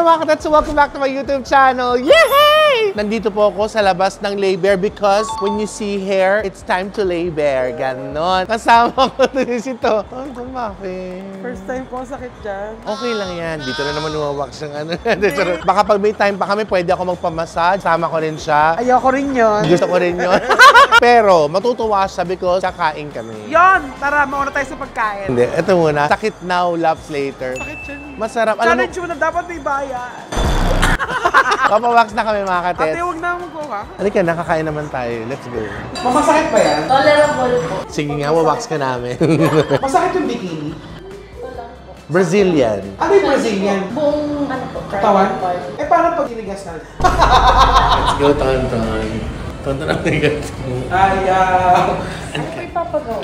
mga katats, welcome back to my YouTube channel. Yay! Nandito po ako sa labas ng lay bare because when you see hair, it's time to lay bare. Ganon. Kasama ko si to. Oh, Muffin. First time ko sakit dyan. Okay lang yan. Dito na naman umawax ng ano. Baka pag may time pa kami, pwede ako magpamassage. Sama ko rin siya. Ayoko rin yun. Gusto ko rin yun. Pero matutuwa siya because kakain kami. Yon! Tara, mauna tayo sa pagkain. Hindi, ito muna. Sakit now, laughs later. Sakit yan. Masarap. Challenge mo na dapat may bayan. Papawax na kami mga katet. Ate, huwag na mo ha. Halika, nakakain naman tayo. Let's go. Masakit ba yan? Tolerable po. Sige nga, wawax ka namin. Masakit yung bikini? Brazilian. Ano yung Brazilian? Buong ano po, Katawan? part. Eh, paano pag inigas na? Let's go, Tonton. Tonton ang tigas. Ay, Ano po ipapagawa?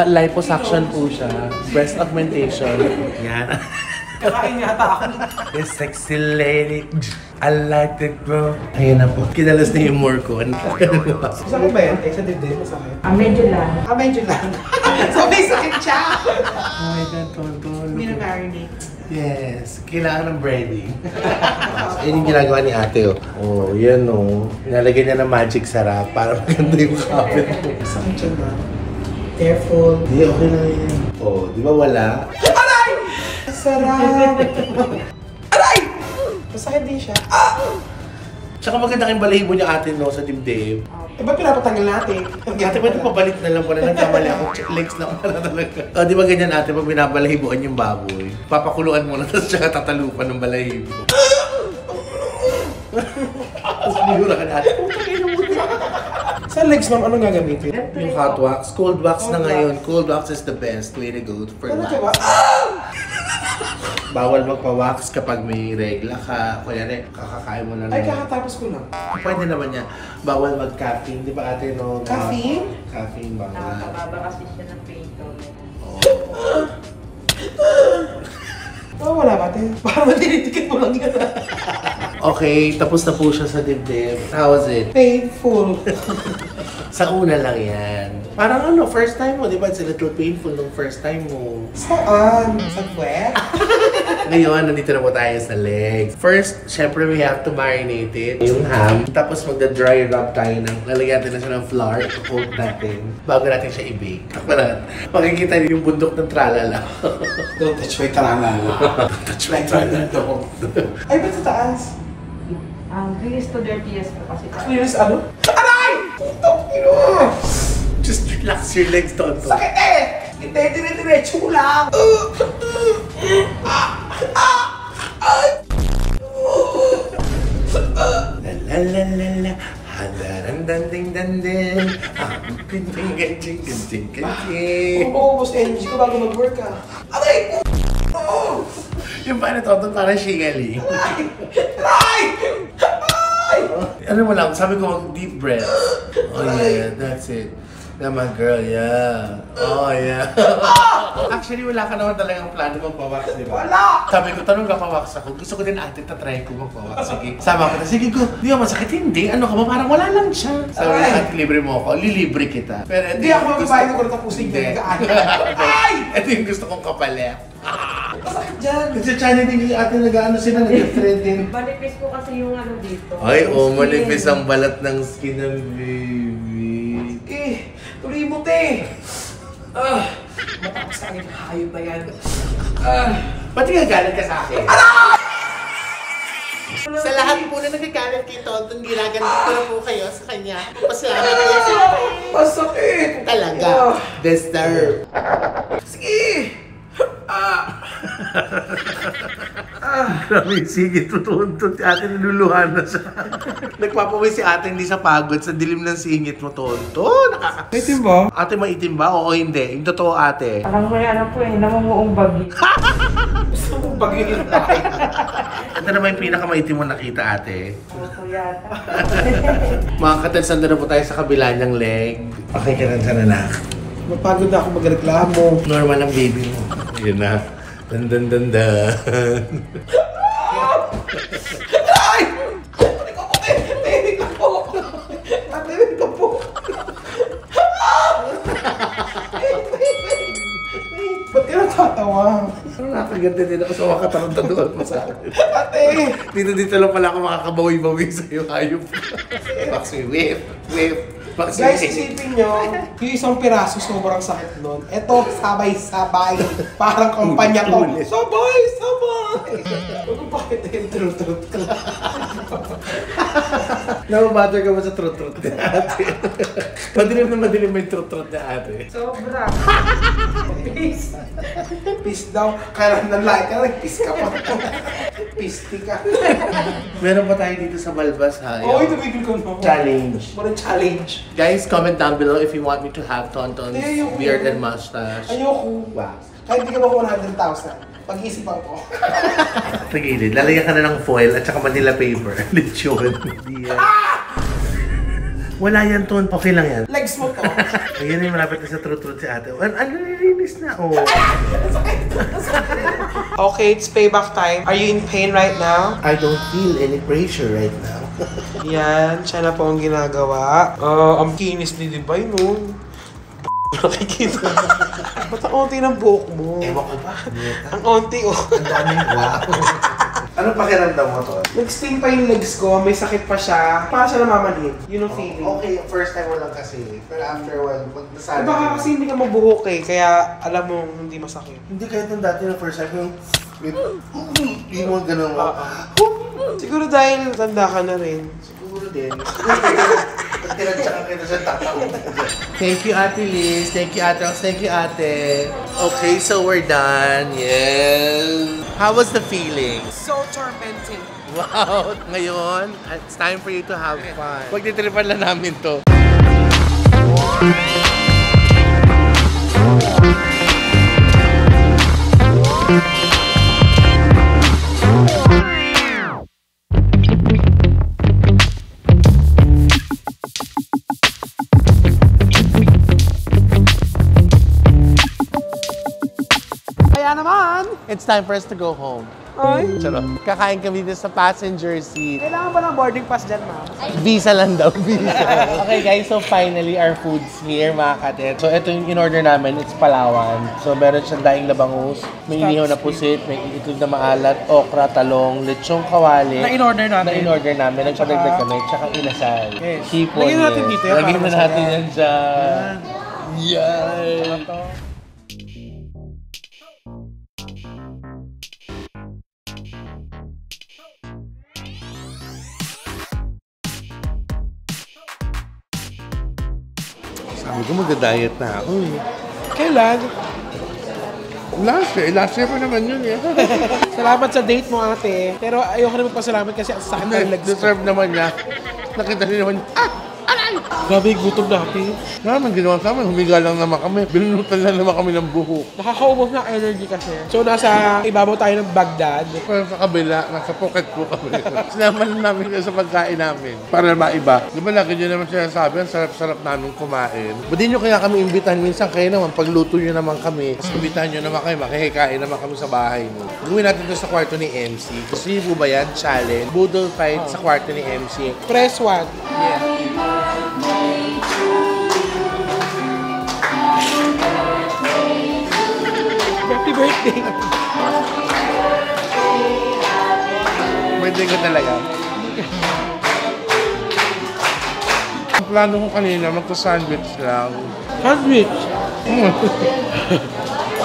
Liposuction po siya. Breast augmentation. Yan. kakain yata ako. Yes, sexy lady. I like it, bro. Ayan na po. Kinalas na yung humor ko. Masakit ba yan? Eh, sa dibdib, masakit. Medyo lang. Medyo lang. So, may sakit siya. Oh my God, Tonton. Minamarinate. Yes, kailangan ng breading. Yun yung ginagawa ni ate, oh. Oh, yan, oh. Nalagyan niya ng magic sarap para maganda yung kapit mo. Sakit siya ba? Careful. Hindi, okay lang yan. Oh, di ba wala? Aray! Sarap! Aray! Masakit din siya. Tsaka maganda kayong balahibo niya ate, no, sa dibdib. Eh, ba't pinapatanggal natin? Ate, pwede pabalik na lang po na nagkamali ako. Legs lang pala talaga. Oh, di ba ganyan ate, pag binabalahibuan yung baboy, papakuluan mo na, tapos tsaka tatalupan ng balahibo. Tapos binura ka na ate. Sa legs ma'am, anong gagamitin? Yung hot wax, cold wax na ngayon. Cold wax is the best way to go for Ano wax. ba? Bawal magpa-wax kapag may regla ka. Kunyari, kakakain mo na lang. Ay, kakatapos ko lang. Pwede naman niya. Bawal mag-caffeine. Di ba ate, no? Caffeine? Caffeine, bawal. Nakakababa kasi siya ng pain Oh, wala ba, te? Parang matinitikit mo lang yan. Okay, tapos na po siya sa dibdib. How was it? Painful. Sa una lang yan. Parang ano, first time mo, di ba? It's a little painful nung first time mo. Saan? Sa puwet? Ngayon, nandito na po tayo sa legs. First, syempre, we have to marinate it. Yung ham. Tapos magda-dry rub tayo ng, lalagyan natin na siya ng flour. Coat natin. Bago natin siya i-bake. Para makikita niyo yung bundok ng tralala. Don't touch my tralala. Don't touch my tralala. Ay, ba't sa taas? Cleanest to dirtiest po kasi. Clearest ano? Aray! Putong ino! Just relax your legs, Tonto. Sakit eh! Hindi, dire-diretso ko lang. La la la la. Handarandanding-danding. Ping-ping-ganching-ganching-ganching. Umuubos energy ko bago mag-work ah. Aray! Yung paano, Tonton, parang shingali. Aray! Ano mo lang, sabi ko mag-deep breath. Oh yeah, that's it. Naman girl, yeah. Oh yeah. Actually, wala ka naman talagang plano magpawax, di ba? Wala! Sabi ko, tanong ka pawax ako. Gusto ko din ate, tatry ko magpawax. Sige. Sama ko na, sige ko, di ba masakit? Hindi. Ano ka ba? Parang wala lang siya. Sabi ko, ate, libre mo ako. Lilibre kita. Pero ito Hindi ako magbabayad ko na tapusin ko. Ay! Ito yung gusto kong kapalit. Masakit dyan. Kasi China din yung ate nag-ano sila, nag-thread din. Manipis po kasi yung ano dito. Ay, manipis ang balat ng skin ng baby. Eh, tuloy mo, te. Matapos sa akin, hayop na yan. Ba't nagagalit ka sa akin? Sa lahat po na nagagalit kay Tonton, ginaganit ko na po kayo sa kanya. Pasalamat po sa Masakit! talaga. Deserve. Sige! Grabe yung sigit mo, Tonton. Si ate naluluhan na siya. Nagpapawis si ate hindi sa pagod sa dilim ng singit mo, Tonton. Itim ba? Ate, maitim ba? Oo, hindi. Yung totoo, ate. Parang may ano po eh, namumuong bagyo. Gusto mong bagay tayo. Ito naman yung pinakamaitim mo nakita, ate. Opo yata. Mga katansan na po tayo sa kabila ng leg. Okay ka lang sana na. Mapagod na ako magreklamo. Normal ang baby mo. Yun na. Dan. Ay! Pwede ko po, te! Tehik lang po! Tehik lang po! Ba't ka natatawa? Ano natin Ganti din ako sa mga kataruntaduhan mo sa akin. Ate! Dito lang pala ako makakabawi-bawi sa'yo, hayop. Max me, whip. Max me. Guys, isipin nyo, yung isang piraso sobrang sakit nun. Ito, sabay-sabay. Parang kumpanya ko. Sabay-sabay! Ano bakit yung trut-trut ka? Nababatter ka ba sa trut-trut ni ate? Madilim na madilim may trut-trut ni ate. Sobra. Peace. Peace daw. Kaya nang-like ka, nag-peace ka pa. Pisti ka. Meron pa tayo dito sa Balbas, ha? Oo, tumigil ko na. Challenge. Parang challenge. Guys, comment down below if you want me to have Tonton's Ayoko. beard and mustache. Ayoko. Wax. Kahit hindi ka ba 100,000. Pag-iisipan ko. Tagilid, lalagyan ka na ng foil at saka Manila paper. Lechon. Wala yan, Ton. Okay lang yan. Legs mo to. Ayan yung malapit na sa trut-trut si ate. Ano nilinis na? Oh. Okay, it's payback time. Are you in pain right now? I don't feel any pressure right now. Yan, siya na po ang ginagawa. Ang kinis ni Dibay nun. Nakikita. Ba't ang onti ng buhok mo? Ewan ko ba? Ang onti, oh. Ang daming wow. Anong pakiramdam mo to? Nag-sting pa yung legs ko, may sakit pa siya. Para siya namamanhid. Yun ang feeling. Okay, first time mo lang kasi. Pero after a while, pag nasanay. Baka kasi hindi ka mabuhok eh, kaya alam mo hindi masakit. Hindi kahit nung dati na first time yung yung mga ganun mo. Siguro dahil tanda ka na rin. Siguro din. Pag tinansya ka sa tatawa. Thank you, Ate Liz. Thank you, Ate Rox. Thank you, Ate. Okay, so we're done. Yes. How was the feeling? So tormenting. Wow! Ngayon, it's time for you to have fun. Pagtitripan lang namin to. Kaya naman! It's time for us to go home. Ay! Charot. Kakain kami dito sa passenger seat. Kailangan ba ng boarding pass dyan, ma'am? Visa lang daw, visa. Okay guys, so finally our food's here mga katet. So ito yung in-order namin, it's Palawan. So meron siyang daing labangus, may inihaw na pusit, may itlog na maalat, okra, talong, lechong kawali. Na-in-order natin. Na-in-order namin, nagpadagdag kami, tsaka inasal. Yes. Hipon, Lagyan natin dito yan Lagyan para na masaya. natin yan dyan. Yan. Sabi ko magda-diet na ako eh. Kailan? Last year pa naman yun eh. Salamat sa date mo, ate. Pero ayoko na magpasalamat kasi ang sakit ng legs ko. Deserve naman niya. Nakita niyo naman, Grabe, gutom natin. naman ginawa sa amin, humiga lang naman kami. Binunutan lang naman kami ng buhok. Nakakaubos ng energy kasi. So, nasa ibabaw tayo ng Baghdad. Pero sa kabila, nasa pocket ko kami. Sinama lang namin kayo sa pagkain namin. Para maiba. Di ba lagi nyo naman sinasabi, ang sarap-sarap namin kumain. Ba't di nyo kaya kami imbitahan? Minsan kayo naman, pagluto nyo naman kami. Tapos imbitahan nyo naman kayo, makikikain naman kami sa bahay mo. Gawin natin ito sa kwarto ni MC. Gusto niyo po ba yan? Challenge. Boodle fight sa kwarto ni MC. Press 1. Happy birthday! Birthday ko talaga. Ang plano ko kanina, magka-sandwich lang. Sandwich!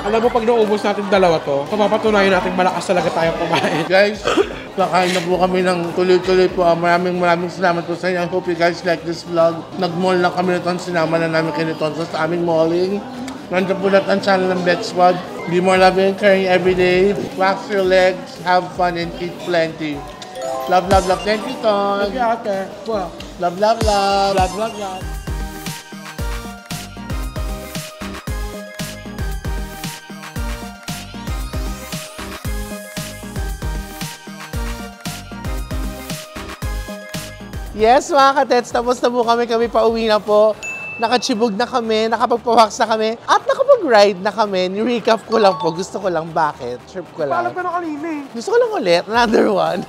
Alam mo, pag naubos natin dalawa to, papapatunayan natin malakas talaga tayong kumain. Guys, nakain na po kami ng tuloy-tuloy po. Maraming salamat po sa inyo. I hope you guys like this vlog. Nag-mall lang kami nito. Sinama na namin kayo nito sa aming malling. Nandiyan po lahat ang channel ng Betswag. Be more loving and caring every day. Wax your legs, have fun, and eat plenty. Love, love, love. Thank you, Ton. Thank you, ate. Wow. Love, love, love. Love, love, love. Yes, mga katets, tapos na po kami pauwi na po. Nakachibog na kami, nakapagpawax na kami, at nakapag-ride na kami. Ni-recap ko lang po, gusto ko lang bakit. Trip ko lang. Paalam ka na kanina eh. Gusto ko lang ulit, another one.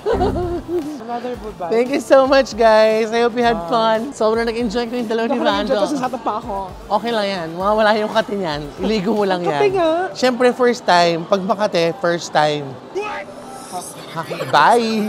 Motherboard ba? Thank you so much, guys. I hope you had fun. Sobrang nag-enjoy ko yung dalawa ni Vando. Kasi satap pa ako. Okay lang yan. Mawawala yung kati niyan. Iligo mo lang yan. Kape nga. Siyempre, first time. Pag Makate, first time. Bye!